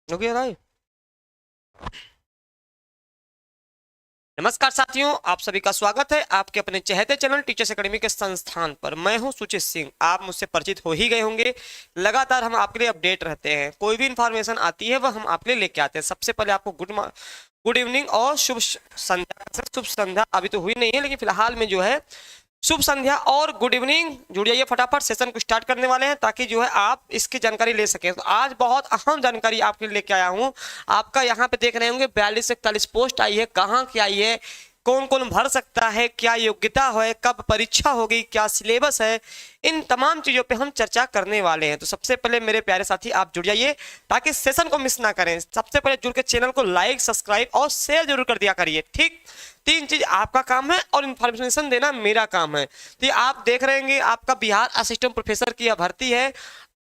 हो गया भाई। नमस्कार साथियों, आप सभी का स्वागत है आपके अपने चहेते चैनल टीचर्स एकेडमी के संस्थान पर। मैं हूं सुचित सिंह, आप मुझसे परिचित हो ही गए होंगे। लगातार हम आपके लिए अपडेट रहते हैं, कोई भी इंफॉर्मेशन आती है वह हम आपके लिए लेके आते हैं। सबसे पहले आपको गुड इवनिंग और शुभ संध्या। शुभ संध्या अभी तो हुई नहीं है, लेकिन फिलहाल में जो है शुभ संध्या और गुड इवनिंग। जुड़ जाइए फटाफट, सेशन को स्टार्ट करने वाले हैं ताकि जो है आप इसकी जानकारी ले सकें। तो आज बहुत अहम जानकारी आपके लिए लेके आया हूं। आपका यहाँ पे देख रहे होंगे 42 से 41 पोस्ट आई है, कहाँ की आई है, कौन कौन भर सकता है, क्या योग्यता है, कब परीक्षा होगी, क्या सिलेबस है, इन तमाम चीजों पे हम चर्चा करने वाले हैं। तो सबसे पहले मेरे प्यारे साथी आप जुड़ जाइए ताकि सेशन को मिस ना करें। सबसे पहले जुड़ के चैनल को लाइक, सब्सक्राइब और शेयर जरूर कर दिया करिए। ठीक, तीन चीज आपका काम है और इन्फॉर्मेशन देना मेरा काम है। तो आप देख रहे हैं आपका बिहार असिस्टेंट प्रोफेसर की भर्ती है।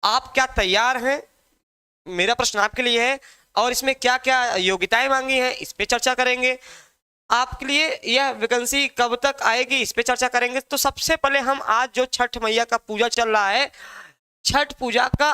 आप क्या तैयार हैं, मेरा प्रश्न आपके लिए है। और इसमें क्या क्या योग्यताएं मांगी हैं इस पे चर्चा करेंगे। आपके लिए यह वैकेंसी कब तक आएगी इस पे चर्चा करेंगे। तो सबसे पहले हम आज जो छठ मैया का पूजा चल रहा है, छठ पूजा का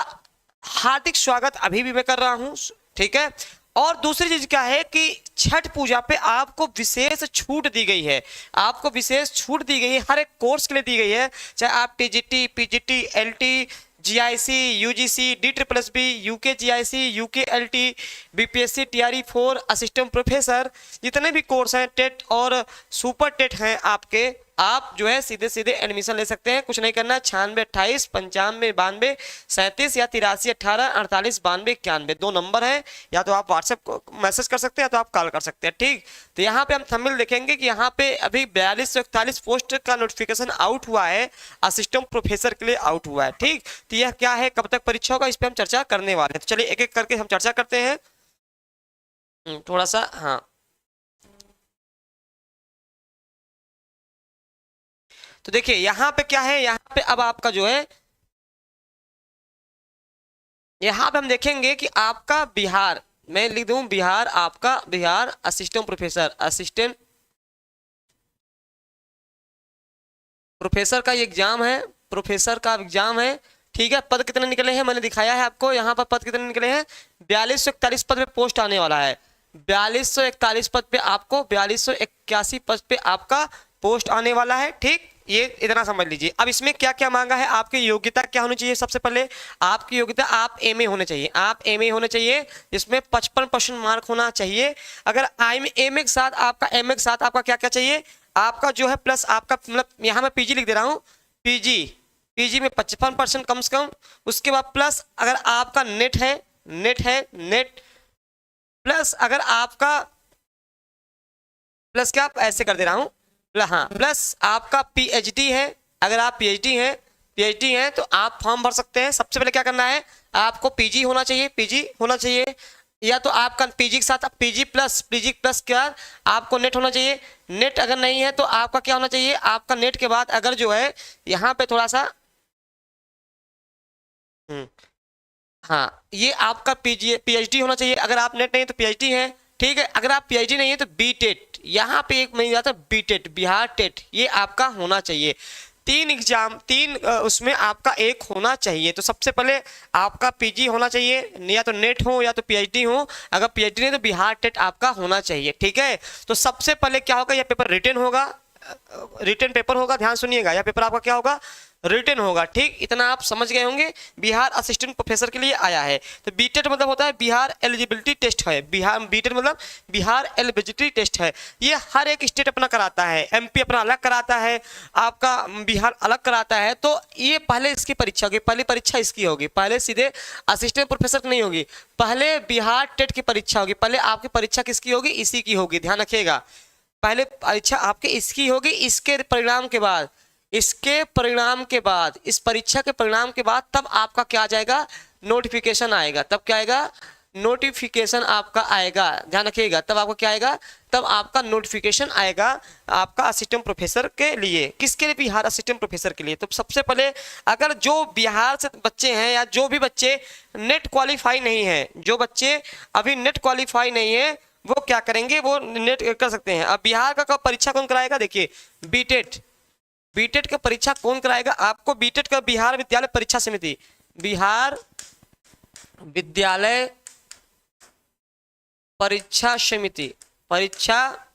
हार्दिक स्वागत अभी भी मैं कर रहा हूं। ठीक है, और दूसरी चीज क्या है कि छठ पूजा पे आपको विशेष छूट दी गई है। आपको विशेष छूट दी गई है, हर एक कोर्स के लिए दी गई है। चाहे आप TGT, PGT, LT, GIC, UGC, डी++बी, UK GIC, UK LT, BPSC, TRE 4, assistant professor, जितने भी कोर्स हैं, टेट और सुपर टेट हैं आपके, आप जो है सीधे सीधे एडमिशन ले सकते हैं। कुछ नहीं करना है। 96 28 95 92 37 या 83 18 48 92 91 दो नंबर है। या तो आप व्हाट्सएप को मैसेज कर सकते हैं या तो आप कॉल कर सकते हैं। ठीक, तो यहाँ पे हम थंबनेल देखेंगे कि यहाँ पे अभी 42 से 41 पोस्ट का नोटिफिकेशन आउट हुआ है, असिस्टेंट प्रोफेसर के लिए आउट हुआ है। ठीक, तो यह क्या है, कब तक परीक्षा होगा, इस पर हम चर्चा करने वाले हैं। तो चलिए एक एक करके हम चर्चा करते हैं। थोड़ा सा, हाँ, तो देखिए यहाँ पे क्या है, यहाँ पे अब आपका जो है, यहाँ पे हम देखेंगे कि आपका बिहार, मैं लिख दूं बिहार, आपका Bihar assistant professor, assistant professor का एग्जाम है, प्रोफेसर का एग्जाम है। ठीक है, पद कितने निकले हैं मैंने दिखाया है आपको, यहाँ पर पद कितने निकले हैं, 4241 पद पे पोस्ट आने वाला है। 4241 पद पे आपको, 4281 पद पे आपका पोस्ट आने वाला है। ठीक, ये इतना समझ लीजिए। अब इसमें क्या क्या मांगा है, आपकी योग्यता क्या होनी चाहिए। सबसे पहले आपकी योग्यता, आप एमए होने चाहिए, आप एमए होने चाहिए, जिसमें 55% मार्क होना चाहिए। अगर एमए के साथ आपका, एमए के साथ आपका क्या क्या चाहिए, आपका जो है प्लस आपका, मतलब यहाँ मैं पीजी लिख दे रहा हूँ, पीजी, पीजी में 55% कम से कम। उसके बाद प्लस अगर आपका नेट है, नेट है, नेट प्लस अगर आपका, प्लस क्या ऐसे कर दे रहा हूँ, हाँ, प्लस आपका पीएचडी है। अगर आप पीएचडी हैं, पीएचडी हैं तो आप फॉर्म भर सकते हैं। सबसे पहले क्या करना है, आपको पीजी होना चाहिए, पीजी होना चाहिए, या तो आपका पीजी के साथ पीजी प्लस, पीजी प्लस के बाद आपको नेट होना चाहिए। नेट अगर नहीं है तो आपका क्या होना चाहिए, आपका नेट के बाद अगर जो है यहाँ पे थोड़ा सा, हम्म, हाँ, ये आपका पीजी पीएचडी होना चाहिए। अगर आप नेट नहीं है तो पीएचडी है। ठीक है, अगर आप पीएचडी नहीं है तो बीटेट, यहाँ पे एक मिल जाता है बीटेट, बिहार टेट, ये आपका होना चाहिए। तीन एग्जाम, तीन उसमें आपका एक होना चाहिए। तो सबसे पहले आपका पीजी होना चाहिए, या तो नेट हो या तो पीएचडी हो। अगर पीएचडी नहीं तो बिहार टेट आपका होना चाहिए। ठीक है, तो सबसे पहले क्या होगा, यह पेपर रिटन होगा, रिटन पेपर होगा, ध्यान सुनिएगा, यह पेपर आपका क्या होगा, रिटन होगा। ठीक, इतना आप समझ गए होंगे। बिहार असिस्टेंट प्रोफेसर के लिए आया है। तो बीटेट मतलब होता है बिहार एलिजिबिलिटी टेस्ट है, बिहार बीटेट मतलब बिहार एलिजिबिलिटी टेस्ट है। ये हर एक स्टेट अपना कराता है, एमपी अपना अलग कराता है, आपका बिहार अलग कराता है। तो ये पहले इसकी परीक्षा होगी, पहली परीक्षा इसकी होगी, पहले सीधे असिस्टेंट प्रोफेसर नहीं होगी, पहले बिहार टेट की परीक्षा होगी। पहले आपकी परीक्षा किसकी होगी, इसी की होगी, ध्यान रखिएगा। पहले परीक्षा आपके इसकी होगी, इसके परिणाम के बाद, इसके परिणाम के बाद, इस परीक्षा के परिणाम के बाद तब आपका क्या आ जाएगा, नोटिफिकेशन आएगा। तब क्या आएगा, नोटिफिकेशन आपका आएगा, ध्यान रखिएगा। तब आपका क्या आएगा, तब आपका नोटिफिकेशन आएगा आपका असिस्टेंट प्रोफेसर के लिए। किसके लिए, बिहार असिस्टेंट प्रोफेसर के लिए। तो सबसे पहले अगर जो बिहार से बच्चे हैं या जो भी बच्चे नेट क्वालिफाई नहीं है, जो बच्चे अभी नेट क्वालिफाई नहीं है, वो क्या करेंगे, वो नेट कर सकते हैं। अब बिहार का परीक्षा कौन कराएगा, देखिए बीटेट, बीटेट का परीक्षा कौन कराएगा आपको, बीटेट का बिहार विद्यालय परीक्षा समिति, बिहार विद्यालय परीक्षा समिति, परीक्षा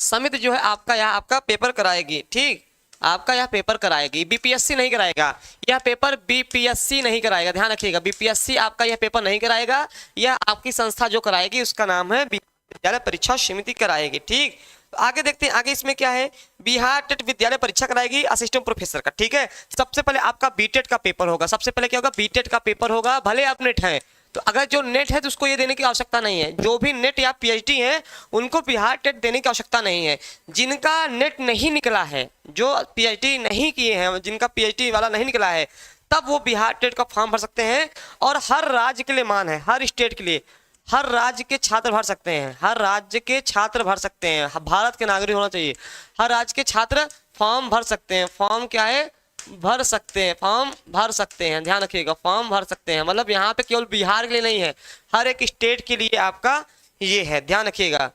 समिति जो है आपका यहाँ आपका पेपर कराएगी। ठीक, आपका यह पेपर कराएगी, बीपीएससी नहीं कराएगा, यह पेपर बीपीएससी नहीं कराएगा, ध्यान रखिएगा, बीपीएससी आपका यह पेपर नहीं कराएगा, यह आपकी संस्था जो कराएगी उसका नाम है विद्यालय परीक्षा समिति कराएगी। ठीक, तो आगे देखते हैं, आगे इसमें क्या है, बिहार टेट विद्यालय परीक्षा कराएगी असिस्टेंट प्रोफेसर का। ठीक है, सबसे पहले आपका बीटेट का पेपर होगा, सबसे पहले क्या होगा, बीटेट का पेपर होगा, भले आप नेट है, तो अगर जो नेट है तो उसको ये देने की आवश्यकता नहीं है, जो भी नेट या पीएचडी है उनको बिहार टेट देने की आवश्यकता नहीं है। जिनका नेट नहीं निकला है, जो पीएचडी नहीं किए हैं, जिनका पीएचडी वाला नहीं निकला है, तब वो बिहार टेट का फॉर्म भर सकते हैं। और हर राज्य के लिए मान है, हर स्टेट के लिए, हर राज्य के छात्र भर सकते हैं, हर राज्य के छात्र भर सकते हैं, भारत के नागरिक होना चाहिए, हर राज्य के छात्र फॉर्म भर सकते हैं। फॉर्म क्या है, भर सकते हैं, फॉर्म भर सकते हैं, ध्यान रखिएगा, फॉर्म भर सकते हैं, मतलब यहाँ पे केवल बिहार के लिए नहीं है, हर एक स्टेट के लिए आपका ये है, ध्यान रखिएगा।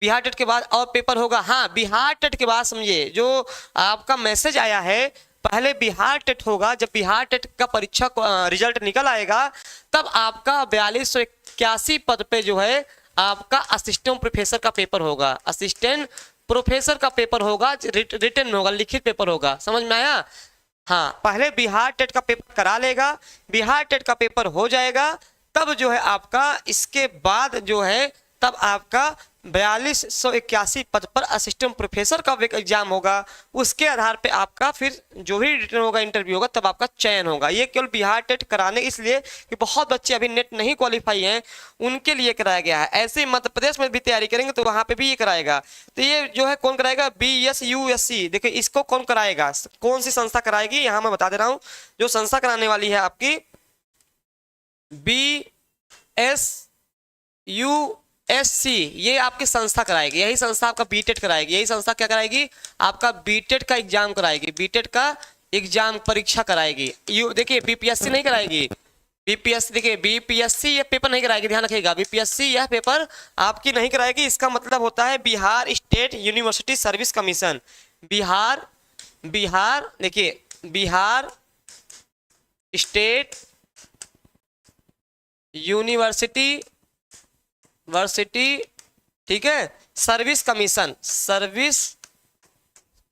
बिहार टेट के बाद और पेपर होगा, हाँ बिहार टेट के बाद समझिए जो आपका मैसेज आया है, पहले बिहार टेट होगा, जब बिहार टेट का परीक्षा रिजल्ट निकल आएगा तब आपका 4281 पद पे जो है आपका असिस्टेंट प्रोफेसर का पेपर होगा, असिस्टेंट प्रोफेसर का पेपर होगा, रिटन होगा, लिखित पेपर होगा, समझ में आया। हाँ, पहले बिहार टेट का पेपर करा लेगा, बिहार टेट का पेपर हो जाएगा, तब जो है आपका इसके बाद जो है तब आपका 4281 पद पर असिस्टेंट प्रोफेसर का एग्जाम होगा, उसके आधार पे आपका फिर जो भी रिटर्न होगा, इंटरव्यू होगा, तब आपका चयन होगा। ये केवल बिहार टेट कराने इसलिए कि बहुत बच्चे अभी नेट नहीं क्वालिफाई हैं, उनके लिए कराया गया है। ऐसे मध्य प्रदेश में भी तैयारी करेंगे तो वहां पे भी ये कराएगा। तो ये जो है कौन कराएगा, BSUSC, देखिए इसको कौन कराएगा, कौन सी संस्था कराएगी, यहाँ मैं बता दे रहा हूँ। जो संस्था कराने वाली है आपकी BSUSC, ये आपकी संस्था कराएगी, यही संस्था आपका बीटेट कराएगी, यही संस्था क्या कराएगी, आपका बीटेट का एग्जाम कराएगी, बीटेट का एग्जाम परीक्षा कराएगी। देखिए बीपीएससी नहीं कराएगी, बीपीएससी देखिए बीपीएससी ये पेपर नहीं कराएगी, ध्यान रखिएगा, बीपीएससी यह पेपर आपकी नहीं कराएगी। इसका मतलब होता है Bihar state university service commission, Bihar देखिए बिहार स्टेट यूनिवर्सिटी ठीक है, सर्विस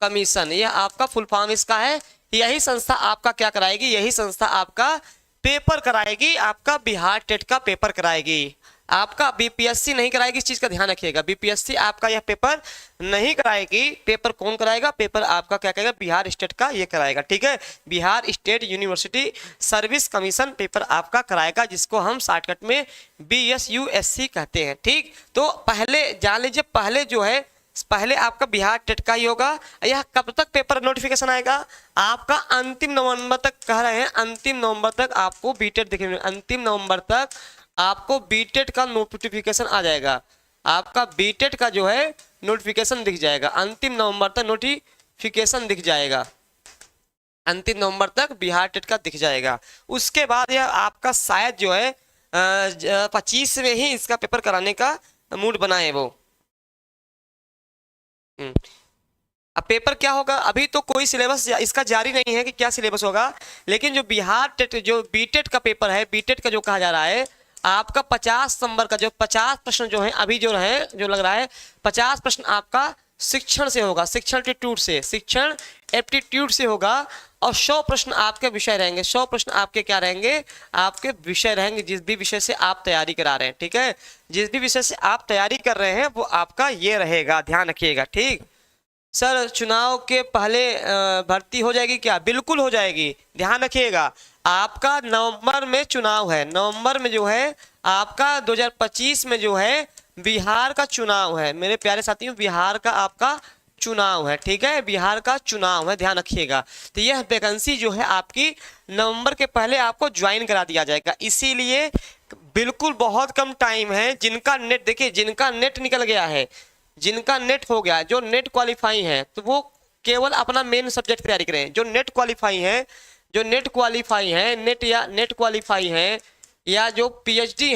कमीशन, यह आपका फुल फॉर्म इसका है। यही संस्था आपका क्या कराएगी, यही संस्था आपका पेपर कराएगी, आपका बिहार टेट का पेपर कराएगी, आपका बीपीएससी नहीं कराएगी। इस चीज का ध्यान रखिएगा, बीपीएससी आपका यह पेपर नहीं कराएगी। पेपर कौन कराएगा, पेपर आपका क्या करेगा, बिहार स्टेट का ये कराएगा। ठीक है, Bihar state university service commission paper आपका कराएगा, जिसको हम शॉर्टकट में BSUSC कहते हैं। ठीक, तो पहले जान लीजिए, पहले जो है पहले आपका बिहार टेट का ही होगा। यह कब तक पेपर नोटिफिकेशन आएगा, आपका अंतिम नवंबर तक कह रहे हैं, अंतिम नवंबर तक आपको बीटेट देखने, अंतिम नवंबर तक आपको बीटेट का नोटिफिकेशन आ जाएगा, आपका बीटेट का जो है नोटिफिकेशन दिख जाएगा, अंतिम नवंबर तक नोटिफिकेशन दिख जाएगा, अंतिम नवंबर तक बिहार टेट का दिख जाएगा। उसके बाद यह आपका शायद जो है 25 में ही इसका पेपर कराने का मूड बना है वो। अब पेपर क्या होगा, अभी तो कोई सिलेबस इसका जारी नहीं है कि क्या सिलेबस होगा, लेकिन जो बिहार टेट जो बीटेट का पेपर है, बीटेट का जो कहा जा रहा है आपका 50 नंबर का जो 50 प्रश्न जो है अभी जो रहे, जो लग रहा है 50 प्रश्न आपका शिक्षण से होगा, शिक्षण एप्टीट्यूड से होगा, और 100 प्रश्न आपके विषय रहेंगे, 100 प्रश्न आपके क्या रहेंगे, आपके विषय रहेंगे, जिस भी विषय से आप तैयारी करा रहे हैं। ठीक है, जिस भी विषय से आप तैयारी कर रहे हैं वो आपका ये रहेगा, ध्यान रखिएगा। ठीक, सर चुनाव के पहले भर्ती हो जाएगी क्या, बिल्कुल हो जाएगी, ध्यान रखिएगा। आपका नवंबर में चुनाव है, नवंबर में जो है आपका 2025 में जो है बिहार का चुनाव है, मेरे प्यारे साथियों, बिहार का आपका चुनाव है। ठीक है, बिहार का चुनाव है, ध्यान रखिएगा। तो यह वैकेंसी जो है आपकी नवंबर के पहले आपको ज्वाइन करा दिया जाएगा, इसीलिए बिल्कुल बहुत कम टाइम है। जिनका नेट देखिए, जिनका नेट निकल गया है, जिनका नेट हो गया, जो नेट क्वालिफाई है, तो वो केवल अपना मेन सब्जेक्ट तैयारी करें। जो नेट क्वालिफाई है, नेट क्वालिफाई है या जो पीएचडी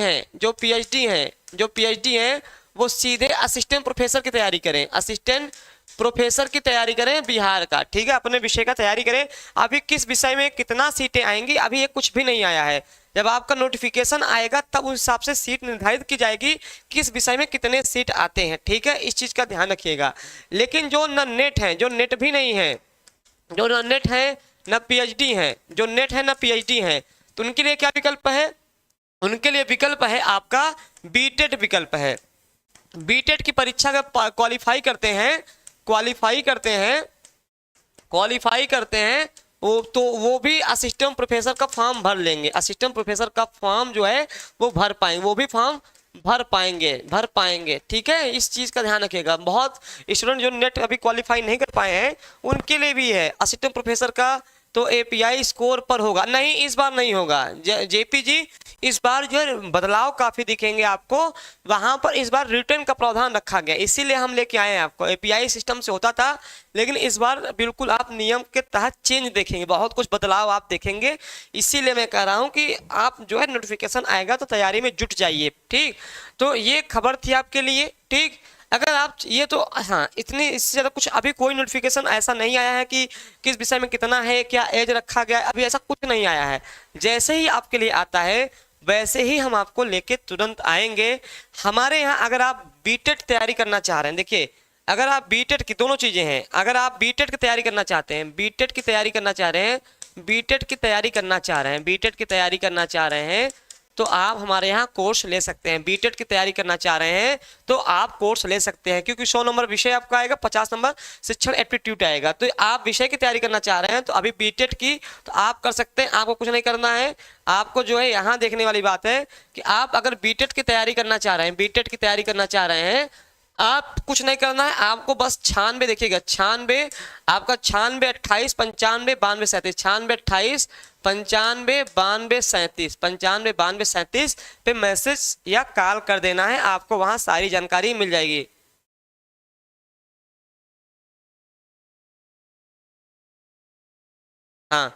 हैं, वो सीधे असिस्टेंट प्रोफेसर की तैयारी करें, असिस्टेंट प्रोफेसर की तैयारी करें बिहार का, ठीक है, अपने विषय का तैयारी करें। अभी किस विषय में कितना सीटें आएंगी अभी ये कुछ भी नहीं आया है। जब आपका नोटिफिकेशन आएगा तब उस हिसाब से सीट निर्धारित की जाएगी किस विषय में कितने सीट आते हैं, ठीक है, इस चीज का ध्यान रखिएगा। लेकिन जो न नेट है, जो नेट भी नहीं है, जो न नेट है न पीएचडी है, जो नेट है न पीएचडी है, तो उनके लिए क्या विकल्प है? उनके लिए विकल्प है आपका बीटेट विकल्प है। बीटेट की परीक्षा का क्वालिफाई करते हैं, क्वालिफाई करते हैं वो, तो वो भी असिस्टेंट प्रोफेसर का फॉर्म भर लेंगे। असिस्टेंट प्रोफेसर का फॉर्म जो है वो भर पाएंगे, वो भी फॉर्म भर पाएंगे, ठीक है, इस चीज का ध्यान रखिएगा। बहुत स्टूडेंट जो नेट अभी क्वालिफाई नहीं कर पाए हैं उनके लिए भी है असिस्टेंट प्रोफेसर का, तो एपीआई स्कोर पर होगा। नहीं, इस बार नहीं होगा जेपी जी, इस बार जो है बदलाव काफी दिखेंगे आपको, वहां पर इस बार रिटर्न का प्रावधान रखा गया, इसीलिए हम लेके आए हैं आपको। एपीआई सिस्टम से होता था, लेकिन इस बार बिल्कुल आप नियम के तहत चेंज देखेंगे, बहुत कुछ बदलाव आप देखेंगे। इसीलिए मैं कह रहा हूं कि आप जो है नोटिफिकेशन आएगा तो तैयारी में जुट जाइए, ठीक। तो ये खबर थी आपके लिए, ठीक। अगर आप ये तो हाँ, इतनी इससे ज़्यादा कुछ अभी कोई नोटिफिकेशन ऐसा नहीं आया है कि किस विषय में कितना है, क्या एज रखा गया है, अभी ऐसा कुछ नहीं आया है। जैसे ही आपके लिए आता है वैसे ही हम आपको लेके तुरंत आएंगे। हमारे यहाँ अगर आप बीटेट तैयारी करना चाह रहे हैं, देखिए अगर आप बीटेट की दोनों चीज़ें हैं, अगर आप बीटेट की तैयारी करना चाहते हैं, बीटेट की तैयारी करना चाह रहे हैं, बीटेट की तैयारी करना चाह रहे हैं, बीटेट की तैयारी करना चाह रहे हैं, तो आप हमारे यहाँ कोर्स ले सकते हैं। बीटेट की तैयारी करना चाह रहे हैं तो आप कोर्स ले सकते हैं, क्योंकि 100 नंबर विषय आपका आएगा, 50 नंबर शिक्षण एप्टीट्यूड आएगा। तो आप विषय की तैयारी करना चाह रहे हैं तो अभी बीटेट की तो आप कर सकते हैं, आपको कुछ नहीं करना है। आपको जो है यहाँ देखने वाली बात है कि आप अगर बीटेट की तैयारी करना चाह रहे हैं, बीटेट की तैयारी करना चाह रहे हैं, आप कुछ नहीं करना है, आपको बस 96 देखिएगा, 96 आपका 96 28 95 92 37, 96 28 95 92 37, 95 92 37 पे मैसेज या कॉल कर देना है, आपको वहां सारी जानकारी मिल जाएगी। हाँ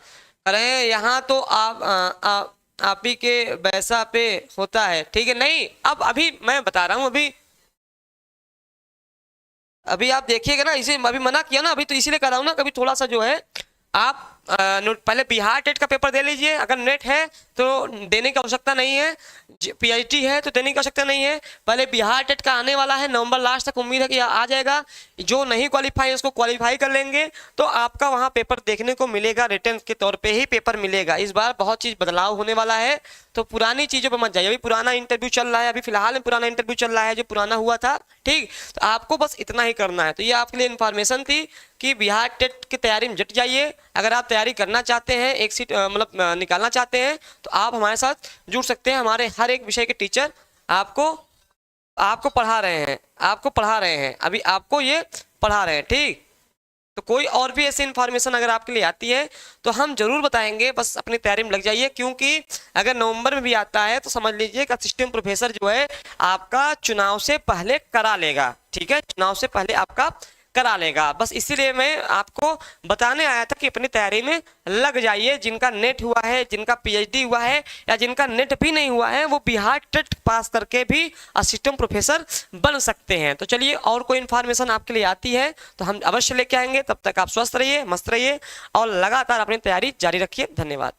करें, यहाँ तो आप ही के वैसा पे होता है, ठीक है। नहीं, अब अभी मैं बता रहा हूँ, अभी आप देखिएगा ना, इसे अभी मना किया ना, अभी तो इसीलिए कर रहा हूँ ना, कभी थोड़ा सा जो है आप पहले बिहार टेट का पेपर दे लीजिए। अगर नेट है तो देने की आवश्यकता नहीं है, पीएचडी है तो देने की आवश्यकता नहीं है। पहले बिहार टेट का आने वाला है, नवंबर लास्ट तक उम्मीद है कि आ जाएगा। जो नहीं क्वालिफाई उसको क्वालिफाई कर लेंगे तो आपका वहाँ पेपर देखने को मिलेगा, रिटर्न के तौर पे ही पेपर मिलेगा। इस बार बहुत चीज़ बदलाव होने वाला है, तो पुरानी चीज़ों पर मत जाइए। अभी पुराना इंटरव्यू चल रहा है, अभी फिलहाल में पुराना इंटरव्यू चल रहा है जो पुराना हुआ था, ठीक। तो आपको बस इतना ही करना है। तो ये आपके लिए इन्फॉर्मेशन थी कि बिहार टेट की तैयारी में जुट जाइए। अगर आप तैयारी करना चाहते हैं, एक सीट मतलब निकालना चाहते हैं, तो आप हमारे साथ जुड़ सकते हैं। हमारे हर एक विषय के टीचर आपको पढ़ा रहे हैं, अभी आपको ये पढ़ा रहे हैं, ठीक। तो कोई और भी ऐसी इन्फॉर्मेशन अगर आपके लिए आती है तो हम जरूर बताएंगे, बस अपनी तैयारी में लग जाइए। क्योंकि अगर नवंबर में भी आता है तो समझ लीजिए कि असिस्टेंट प्रोफेसर जो है आपका चुनाव से पहले करा लेगा, ठीक है, चुनाव से पहले आपका करा लेगा। बस इसीलिए मैं आपको बताने आया था कि अपनी तैयारी में लग जाइए। जिनका नेट हुआ है, जिनका पीएचडी हुआ है, या जिनका नेट भी नहीं हुआ है, वो बिहार टेट पास करके भी असिस्टेंट प्रोफेसर बन सकते हैं। तो चलिए, और कोई इन्फॉर्मेशन आपके लिए आती है तो हम अवश्य लेके आएंगे। तब तक आप स्वस्थ रहिए, मस्त रहिए और लगातार अपनी तैयारी जारी रखिए। धन्यवाद।